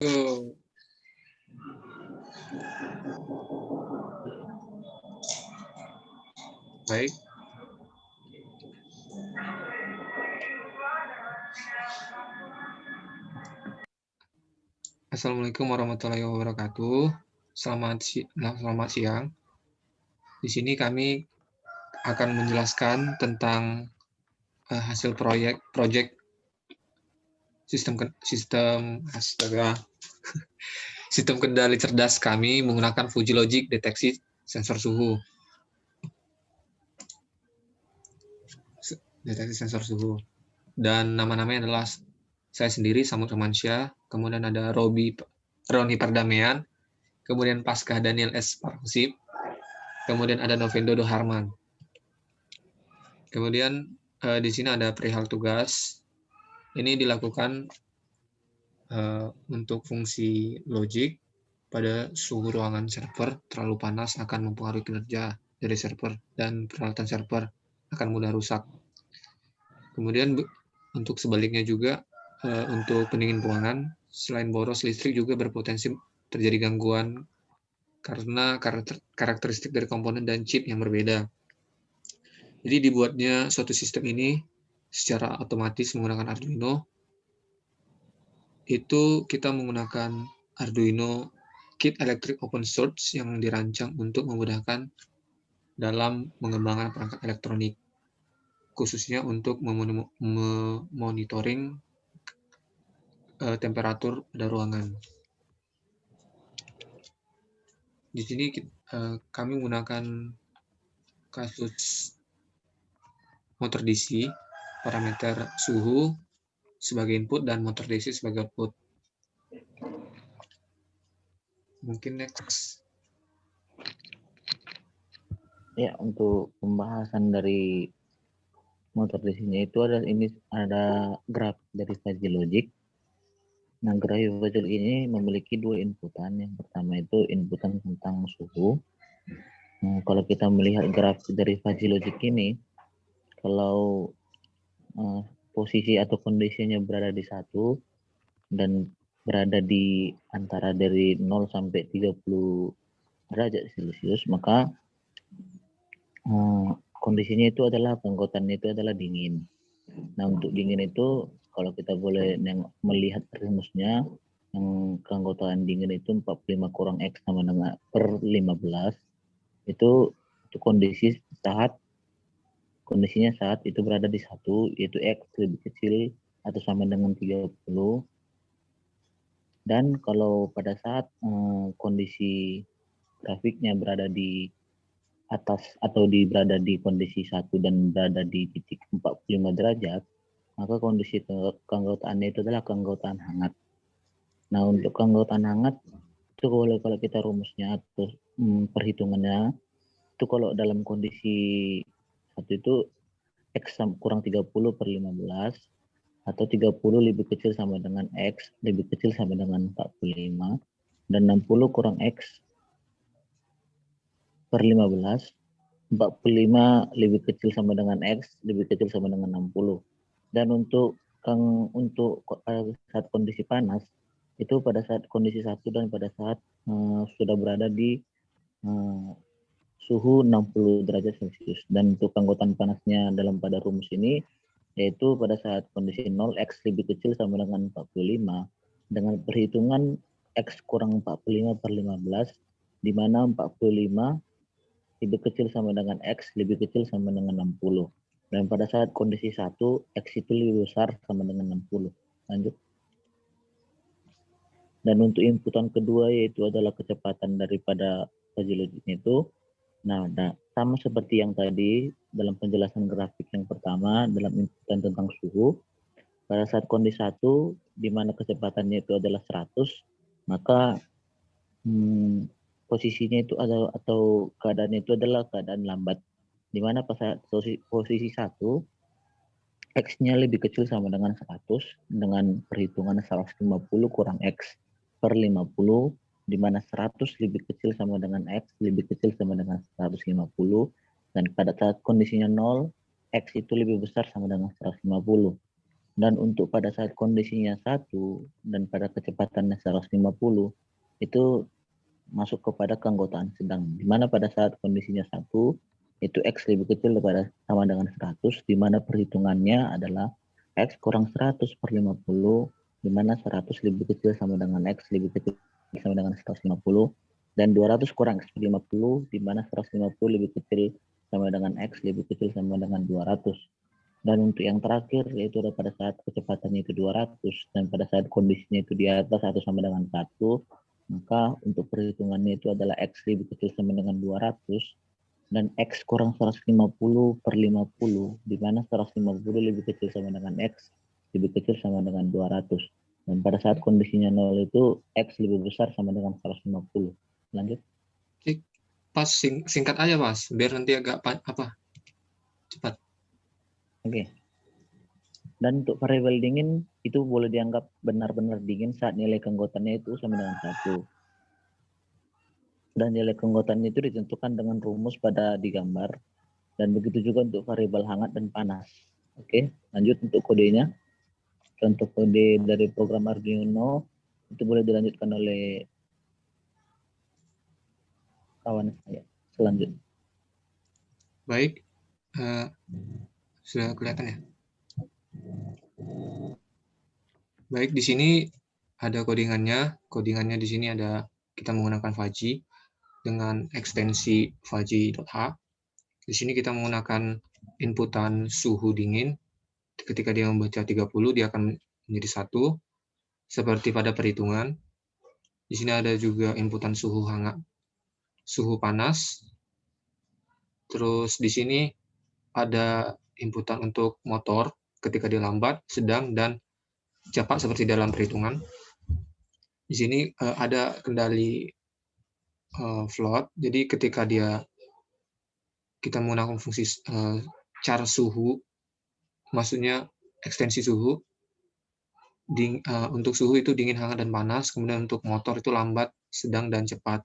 Oh, baik. Assalamualaikum warahmatullahi wabarakatuh. Selamat siang. Di sini kami akan menjelaskan tentang hasil proyek sistem kendali cerdas kami menggunakan Fuji Logic deteksi sensor suhu. Dan nama-namanya adalah saya sendiri, Samud Romansyah, kemudian ada Roni Perdamaian, kemudian Paskah Daniel S. Parhusip, kemudian ada Novendo Doharman. Kemudian di sini ada perihal tugas. Ini dilakukan untuk fungsi logik pada suhu ruangan server terlalu panas akan mempengaruhi kinerja dari server dan peralatan server akan mudah rusak. Kemudian untuk sebaliknya juga untuk pendingin ruangan, selain boros listrik juga berpotensi terjadi gangguan karena karakteristik dari komponen dan chip yang berbeda. Jadi dibuatnya suatu sistem ini secara otomatis menggunakan Arduino. Itu kita menggunakan Arduino Kit Electric Open Source yang dirancang untuk memudahkan dalam mengembangkan perangkat elektronik, khususnya untuk memonitoring temperatur pada ruangan. Di sini kami menggunakan kasus motor DC, parameter suhu sebagai input dan motor DC sebagai output. Mungkin next. Ya, untuk pembahasan dari motor di sini itu ada graf dari Fuzzy Logic. Nah, graf Fuzzy Logic ini memiliki dua inputan. Yang pertama itu inputan tentang suhu. Nah, kalau kita melihat graf dari Fuzzy Logic ini, kalau posisi atau kondisinya berada di 1 dan berada di antara dari 0 sampai 30 derajat Celcius, maka kondisinya itu adalah keanggotaannya itu adalah dingin. Nah, untuk dingin itu kalau kita boleh melihat rumusnya, yang keanggotaan dingin itu 45 kurang X sama dengan per 15, itu kondisinya saat itu berada di 1, yaitu X lebih kecil atau sama dengan 30. Dan kalau pada saat kondisi grafiknya berada di atas atau berada di kondisi 1 dan berada di titik 45 derajat, maka kondisi keanggotaannya itu adalah keanggotaan hangat. Nah, untuk keanggotaan hangat itu kalau kita rumusnya atau perhitungannya itu kalau dalam kondisi 1 itu X kurang 30 per 15 atau 30 lebih kecil sama dengan X lebih kecil sama dengan 45 dan 60 kurang X per 15, 45 lebih kecil sama dengan X lebih kecil sama dengan 60. Dan untuk saat kondisi panas itu pada saat kondisi 1 dan pada saat sudah berada di suhu 60 derajat Celcius. Dan untuk keanggotaan panasnya dalam pada rumus ini yaitu pada saat kondisi 0 X lebih kecil sama dengan 45 dengan perhitungan X kurang 45 per 15, di mana 45 lebih kecil sama dengan X lebih kecil sama dengan 60. Dan pada saat kondisi 1, X itu lebih besar sama dengan 60. Lanjut. Dan untuk inputan kedua yaitu adalah kecepatan daripada Fuzzy Logic itu. Nah, sama seperti yang tadi dalam penjelasan grafik yang pertama dalam inputan tentang suhu. Pada saat kondisi 1 di mana kecepatannya itu adalah 100, maka posisinya itu atau keadaannya itu adalah keadaan lambat, di mana pada posisi 1 X-nya lebih kecil sama dengan 100 dengan perhitungan 150 kurang X per 50, di mana 100 lebih kecil sama dengan X lebih kecil sama dengan 150, dan pada saat kondisinya 0 X itu lebih besar sama dengan 150. Dan untuk pada saat kondisinya 1 dan pada kecepatannya 150 itu masuk kepada keanggotaan sedang, di mana pada saat kondisinya 1 itu X lebih kecil daripada sama dengan 100, di mana perhitungannya adalah X kurang 100 per 50, di mana 100 lebih kecil sama dengan X lebih kecil sama dengan 150, dan 200 kurang X per 50, di mana 150 lebih kecil sama dengan X lebih kecil sama dengan 200. Dan untuk yang terakhir yaitu pada saat kecepatannya itu 200 dan pada saat kondisinya itu di atas atau sama dengan 1, maka untuk perhitungannya itu adalah X lebih kecil sama dengan 200 dan X kurang 150 per 50, di mana 150 lebih kecil sama dengan X lebih kecil sama dengan 200. Dan pada saat kondisinya 0 itu X lebih besar sama dengan 150. Lanjut. Pas singkat aja Mas, biar nanti agak cepat. Oke. Dan untuk variabel dingin itu boleh dianggap benar-benar dingin saat nilai keanggotaannya itu sama dengan 1. Dan nilai keanggotaannya itu ditentukan dengan rumus pada digambar. Dan begitu juga untuk variabel hangat dan panas. Oke, lanjut untuk kodenya. Contoh kode dari program Arduino itu boleh dilanjutkan oleh kawan saya. Selanjutnya. Baik, sudah kelihatan ya? Baik, di sini ada codingannya. Codingannya di sini ada, kita menggunakan Fuzzy dengan ekstensi fuzzy.h. Di sini kita menggunakan inputan suhu dingin. Ketika dia membaca 30, dia akan menjadi 1, seperti pada perhitungan. Di sini ada juga inputan suhu hangat, suhu panas. Terus di sini ada inputan untuk motor ketika dia lambat, sedang, dan cepat seperti dalam perhitungan. Di sini ada kendali float. Jadi ketika kita menggunakan fungsi char suhu, maksudnya ekstensi suhu, untuk suhu itu dingin, hangat, dan panas. Kemudian untuk motor itu lambat, sedang, dan cepat.